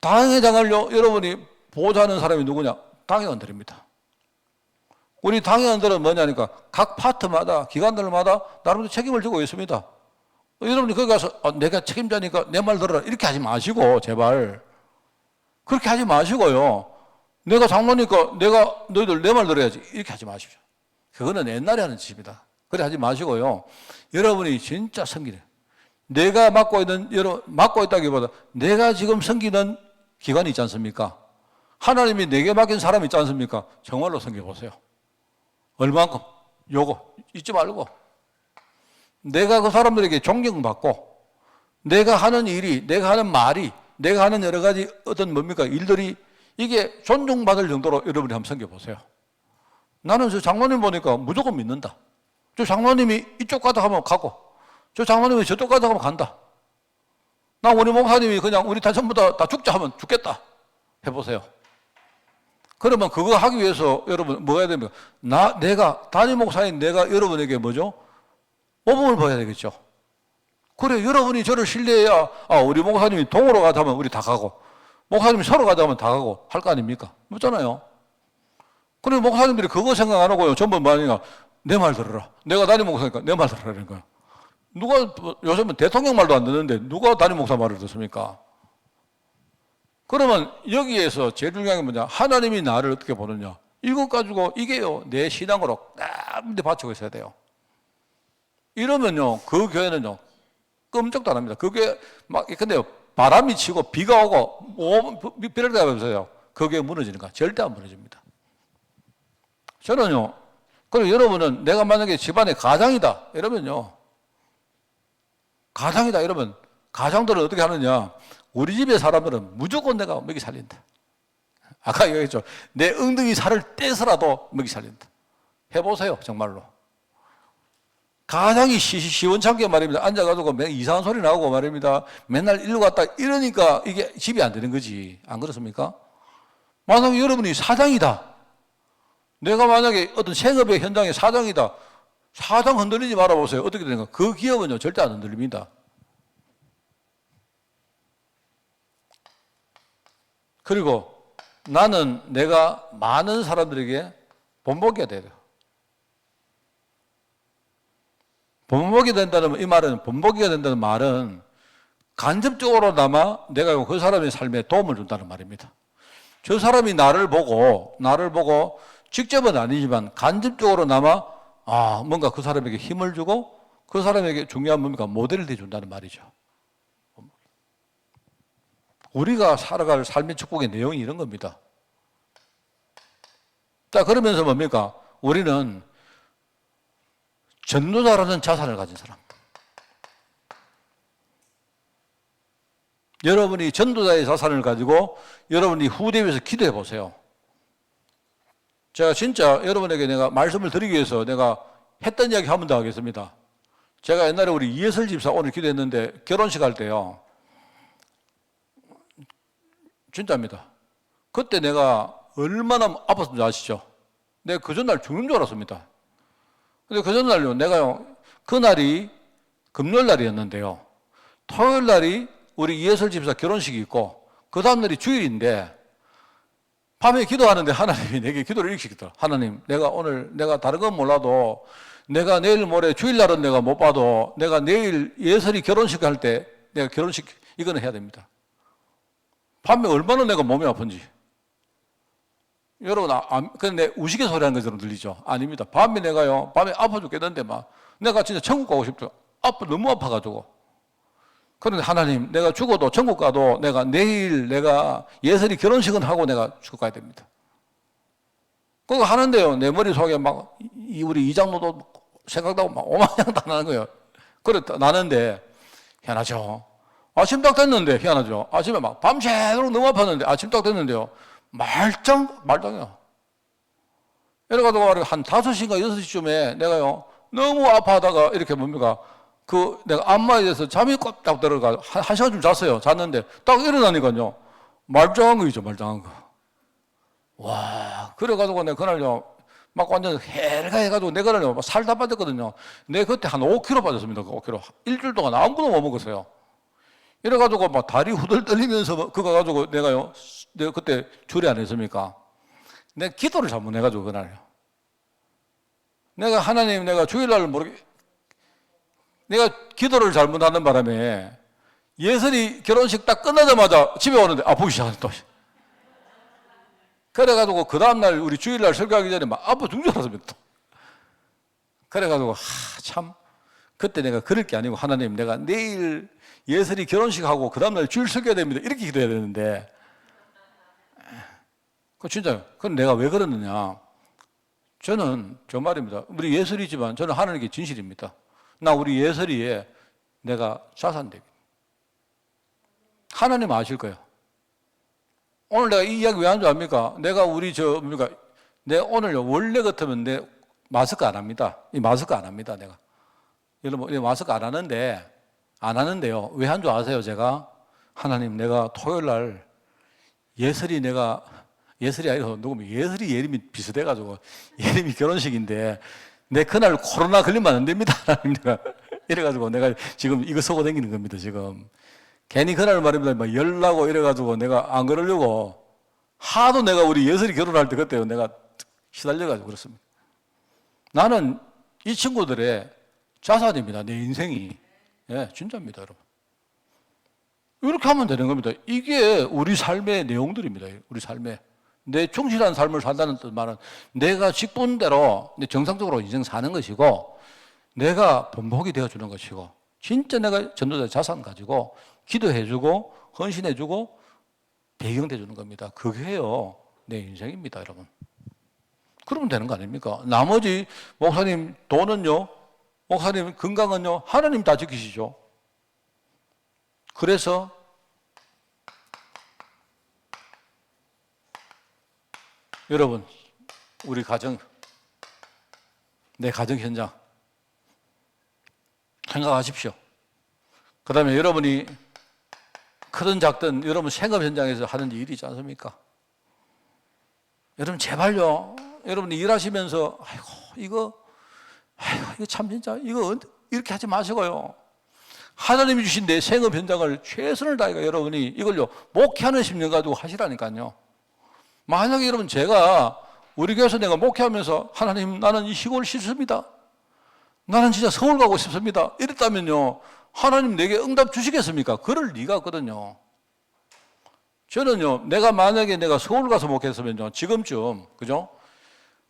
당회장을요 여러분이 보좌하는 사람이 누구냐? 당회원들입니다. 우리 당회원들은 뭐냐니까 각 파트마다 기관들마다 나름대로 책임을 지고 있습니다. 여러분이 거기 가서 내가 책임자니까 내 말 들어라 이렇게 하지 마시고 제발 그렇게 하지 마시고요. 내가 장로니까 내가 너희들 내 말 들어야지 이렇게 하지 마십시오. 그거는 옛날에 하는 짓입니다. 그래 하지 마시고요. 여러분이 진짜 섬기는 내가 맡고 있다기보다 내가 지금 섬기는 기관이 있지 않습니까? 하나님이 내게 맡긴 사람이 있지 않습니까? 정말로 섬겨보세요. 얼만큼 요거 잊지 말고 내가 그 사람들에게 존경받고 내가 하는 일이 내가 하는 말이 내가 하는 여러 가지 어떤 뭡니까 일들이 이게 존중받을 정도로 여러분이 한번 섬겨보세요. 나는 저 장로님 보니까 무조건 믿는다. 저 장로님이 이쪽 가다 하면 가고 저 장로님이 저쪽 가다 하면 간다. 나 우리 목사님이 그냥 우리 다 전부 다 죽자 하면 죽겠다. 해보세요. 그러면 그거 하기 위해서 여러분 뭐 해야 됩니까? 내가 담임 목사인 내가 여러분에게 뭐죠? 모범을 보여야 되겠죠. 그래 여러분이 저를 신뢰해야 우리 목사님이 동으로 가자 하면 우리 다 가고 목사님이 서로 가자 하면 다 가고 할 거 아닙니까? 맞잖아요. 그래 목사님들이 그거 생각 안 하고요. 전부 뭐하니까 내 말 들어라. 내가 담임 목사니까 내 말 들으라는 거야. 누가 요즘은 대통령 말도 안 듣는데 누가 담임 목사 말을 듣습니까? 그러면 여기에서 제일 중요한 게 뭐냐? 하나님이 나를 어떻게 보느냐? 이것 가지고 이게요 내 신앙으로 딱 바치고 있어야 돼요. 이러면요 그 교회는요 끔찍도 안 합니다. 그게 막 근데요 바람이 치고 비가 오고 비를 대면서요 그게 무너지는 거 절대 안 무너집니다. 저는요 그리고 여러분은 내가 만약에 집안에 가장이다 이러면요 가장이다 이러면 가장들은 어떻게 하느냐? 우리 집의 사람들은 무조건 내가 먹이 살린다. 아까 얘기했죠. 내 엉덩이 살을 떼서라도 먹이 살린다. 해보세요 정말로. 가장이 시원찮게 말입니다. 앉아가지고 이상한 소리 나오고 말입니다. 맨날 일로 갔다 이러니까 이게 집이 안 되는 거지. 안 그렇습니까? 만약에 여러분이 사장이다. 내가 만약에 어떤 생업의 현장의 사장이다. 사장 흔들리지 말아보세요. 어떻게 되는가? 그 기업은요 절대 안 흔들립니다. 그리고 나는 내가 많은 사람들에게 본보기가 돼요. 본보기 된다는 이 말은 본보기가 된다는 말은 간접적으로나마 내가 그 사람의 삶에 도움을 준다는 말입니다. 저 사람이 나를 보고 직접은 아니지만 간접적으로나마 뭔가 그 사람에게 힘을 주고 그 사람에게 중요한 뭡니까 모델을 해준다는 말이죠. 우리가 살아갈 삶의 축복의 내용이 이런 겁니다. 자 그러면서 뭡니까 우리는 전도자라는 자산을 가진 사람. 여러분이 전도자의 자산을 가지고 여러분이 후대 위해서 기도해 보세요. 제가 진짜 여러분에게 내가 말씀을 드리기 위해서 내가 했던 이야기 한 번 더 하겠습니다. 제가 옛날에 우리 이해설 집사 오늘 기도했는데 결혼식 할 때요. 진짜입니다. 그때 내가 얼마나 아팠는지 아시죠? 내가 그 전날 죽는 줄 알았습니다. 근데 그 전날요, 내가요, 그날이 금요일 날이었는데요. 토요일 날이 우리 이예설 집사 결혼식이 있고 그 다음 날이 주일인데 밤에 기도하는데 하나님이 내게 기도를 이렇게 시키더라. 하나님, 내가 오늘 내가 다른 건 몰라도 내가 내일 모레 주일날은 내가 못 봐도 내가 내일 예설이 결혼식 할 때 내가 결혼식 이거는 해야 됩니다. 밤에 얼마나 내가 몸이 아픈지. 여러분, 근데 우시개 소리 하는 것처럼 들리죠? 아닙니다. 밤에 내가요, 밤에 아파 죽겠는데 막 내가 진짜 천국 가고 싶죠. 너무 아파가지고. 그런데 하나님, 내가 죽어도 천국 가도 내가 내일 내가 예설이 결혼식은 하고 내가 죽어 가야 됩니다. 그거 하는데요, 내 머릿속에 막 우리 이장로도 생각나고 막 오만양 다 나는 거예요. 그래, 나는데 희한하죠. 아침 딱 됐는데 희한하죠. 아침에 막 밤새도록 너무 아팠는데 아침 딱 됐는데요, 말짱해요. 이래가지고 한 5시인가 6시쯤에 내가요, 너무 아파하다가 이렇게 뭡니까? 내가 안마에 대해서 잠이 꽉 들어가 한 시간쯤 잤어요. 잤는데 딱 일어나니까요, 말짱한 거 있죠, 말짱한 거. 와, 그래가지고 내가 그날요, 막 완전 해가 해가지고 내가 그날요, 살 다 빠졌거든요. 내가 그때 한 5kg 빠졌습니다. 5kg. 일주일 동안 아무것도 못 먹었어요. 이래가지고 막 다리 후들 떨리면서 그거 가지고 내가 그때 주례 안 했습니까? 내가 기도를 잘못해가지고 그날요. 내가 하나님, 내가 주일날 내가 기도를 잘못하는 바람에 예설이 결혼식 딱 끝나자마자 집에 오는데 아프기 시작하네 또. 그래가지고 그 다음날 우리 주일날 설교하기 전에 막 아파 죽는 줄 알았습니다 또. 그래가지고 참 그때 내가 그럴 게 아니고 하나님, 내가 내일 예설이 결혼식하고 그 다음날 주일 설교해야 됩니다 이렇게 기도해야 되는데, 그 진짜요. 그럼 내가 왜 그러느냐, 저는 저 말입니다. 우리 예설이지만 저는 하나님께 진실입니다. 나 우리 예설이에 내가 자산되기. 하나님 아실 거예요. 오늘 내가 이 이야기 왜 한 줄 압니까? 내가 내가 오늘요, 원래 같으면 내 마스크 안 합니다. 이 마스크 안 합니다, 내가. 여러분, 마스크 안 하는데요. 왜 한 줄 아세요, 제가? 하나님, 내가 토요일 날 예설이 아니라 누구면 예설이 예림이 비슷해가지고 예림이 결혼식인데 내 그날 코로나 걸리면 안 됩니다. 하나님, 내가 이래가지고 내가 지금 이거 쓰고 다니는 겁니다, 지금. 괜히 그날 말입니다. 막 열나고 이래가지고 내가 안 그러려고 하도 내가 우리 예설이 결혼할 때 그때요, 내가 시달려가지고 그렇습니다. 나는 이 친구들의 자산입니다, 내 인생이. 예, 진짜입니다, 여러분. 이렇게 하면 되는 겁니다. 이게 우리 삶의 내용들입니다, 우리 삶의. 내 충실한 삶을 산다는 말은 내가 직분대로 정상적으로 인생 사는 것이고, 내가 본보기 되어주는 것이고, 진짜 내가 전도자 자산 가지고 기도해주고 헌신해주고 배경돼주는 겁니다. 그게요, 내 인생입니다, 여러분. 그러면 되는 거 아닙니까? 나머지 목사님 돈은요, 목사님 건강은요, 하나님 다 지키시죠. 그래서 여러분, 우리 가정, 내 가정 현장 생각하십시오. 그 다음에 여러분이 크든 작든 여러분 생업 현장에서 하는 일이 있지 않습니까? 여러분 제발요, 여러분이 일하시면서 이거 참 진짜 이거 이렇게 하지 마시고요. 하나님이 주신 내 생업 현장을 최선을 다해가 여러분이 이걸요 목회하는 심령 가지고 하시라니까요. 만약에 여러분 제가 우리 교회에서 내가 목회하면서 하나님, 나는 이 시골 싫습니다, 나는 진짜 서울 가고 싶습니다 이랬다면요, 하나님 내게 응답 주시겠습니까? 그럴 리가 없거든요. 저는요, 만약에 내가 서울 가서 목회했으면요, 지금쯤, 그죠?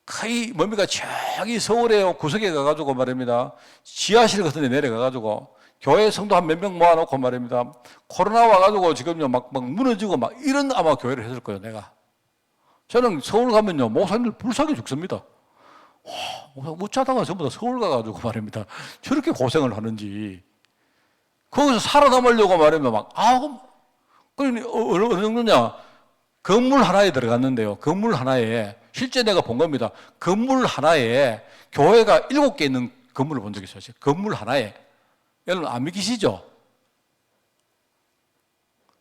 거의 뭡니까, 저기 서울에 구석에 가가지고 말입니다, 지하실 같은 데 내려가가지고 교회 성도 한 몇 명 모아놓고 말입니다, 코로나 와가지고 지금요 막 무너지고 막 이런 아마 교회를 했을 거예요, 내가. 저는 서울 가면요, 목사님들 불쌍해 죽습니다. 못 자다가 전부 다 서울 가가지고 말입니다, 저렇게 고생을 하는지. 거기서 살아남으려고 말하면 그러니 어느 정도냐, 건물 하나에 들어갔는데요, 건물 하나에, 실제 내가 본 겁니다. 건물 하나에 교회가 7개 있는 건물을 본 적이 있어요. 건물 하나에. 여러분 안 믿기시죠?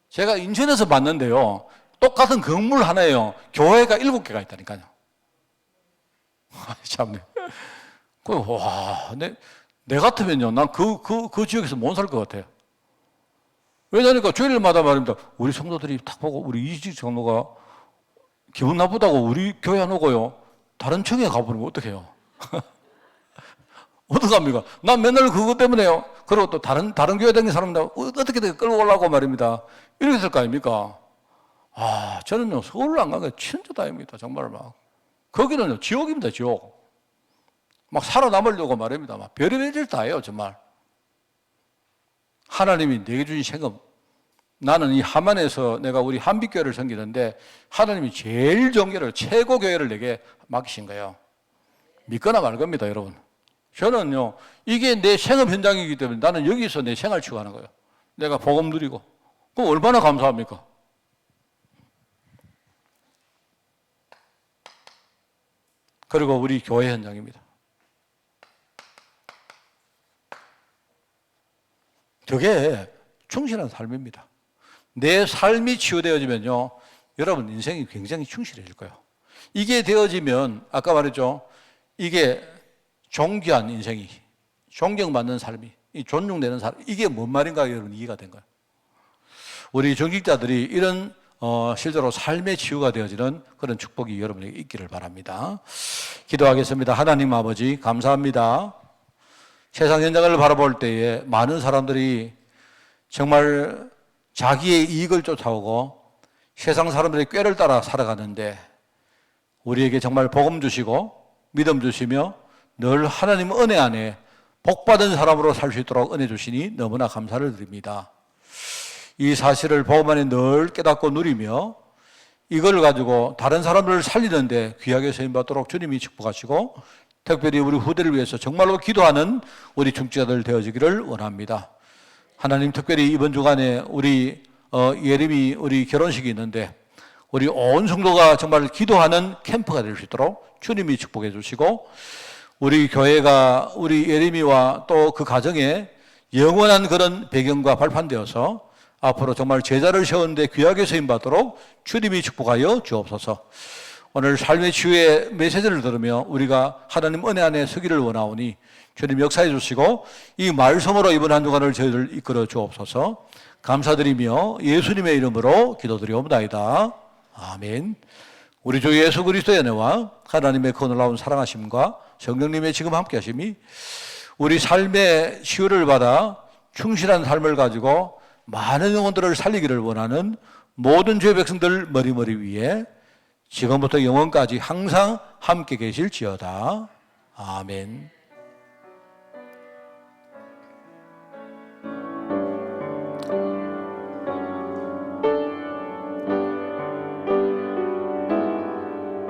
제가 인천에서 봤는데요, 똑같은 건물 하나에요, 교회가 7개가 있다니까요. 참네. 와, 내 같으면요, 난 그 지역에서 못 살 것 같아요. 왜냐니까 주일마다 말입니다. 우리 성도들이 딱 보고 우리 이직 장로가 기분 나쁘다고 우리 교회 안 오고요. 다른 청에 가버리면 어떡해요? 어떡합니까? 난 맨날 그것 때문에요. 그리고 또 다른 교회 다니는 사람들 어떻게든 끌고 오려고 말입니다. 이렇게 될 거 아닙니까? 저는요, 서울을 안 간 게 진짜 다행입니다. 정말 막. 거기는요, 지옥입니다, 지옥. 막 살아남으려고 말입니다. 막 별의별 짓 다 해요, 정말. 하나님이 내게 주신 생업. 나는 이 하만에서 내가 우리 한빛교회를 섬기는데 하나님이 제일 정교를 최고 교회를 내게 맡기신 거예요. 믿거나 말 겁니다, 여러분. 저는요, 이게 내 생업 현장이기 때문에 나는 여기서 내 생활 추구하는 거예요. 내가 복음 누리고. 그럼 얼마나 감사합니까? 그리고 우리 교회 현장입니다. 저게 충실한 삶입니다. 내 삶이 치유되어지면요, 여러분 인생이 굉장히 충실해질 거예요. 이게 되어지면 아까 말했죠. 이게 존귀한 인생이, 존경받는 삶이, 존중되는 삶, 이게 뭔 말인가 여러분 이해가 된 거예요. 우리 정직자들이 이런 실제로 삶의 치유가 되어지는 그런 축복이 여러분에게 있기를 바랍니다. 기도하겠습니다. 하나님 아버지 감사합니다. 세상 현장을 바라볼 때에 많은 사람들이 정말 자기의 이익을 쫓아오고 세상 사람들의 꾀를 따라 살아가는데 우리에게 정말 복음 주시고 믿음 주시며 늘 하나님 은혜 안에 복받은 사람으로 살 수 있도록 은혜 주시니 너무나 감사를 드립니다. 이 사실을 복음 안에 늘 깨닫고 누리며 이걸 가지고 다른 사람들을 살리는데 귀하게 쓰임받도록 주님이 축복하시고 특별히 우리 후대를 위해서 정말로 기도하는 우리 중직자들 되어지기를 원합니다. 하나님 특별히 이번 주간에 우리 예림이 우리 결혼식이 있는데 우리 온 성도가 정말 기도하는 캠프가 될 수 있도록 주님이 축복해 주시고 우리 교회가 우리 예림이와 또 그 가정에 영원한 그런 배경과 발판되어서 앞으로 정말 제자를 세우는데 귀하게 쓰임받도록 주님이 축복하여 주옵소서. 오늘 삶의 치유의 메시지를 들으며 우리가 하나님 은혜 안에 서기를 원하오니 주님 역사해 주시고 이 말씀으로 이번 한 주간을 저희를 이끌어 주옵소서. 감사드리며 예수님의 이름으로 기도드리옵나이다. 아멘. 우리 주 예수 그리스도의 은혜와 하나님의 그 놀라운 사랑하심과 성령님의 지금 함께 하심이 우리 삶의 치유를 받아 충실한 삶을 가지고 많은 영혼들을 살리기를 원하는 모든 주의 백성들 머리머리 위에 지금부터 영원까지 항상 함께 계실지어다. 아멘.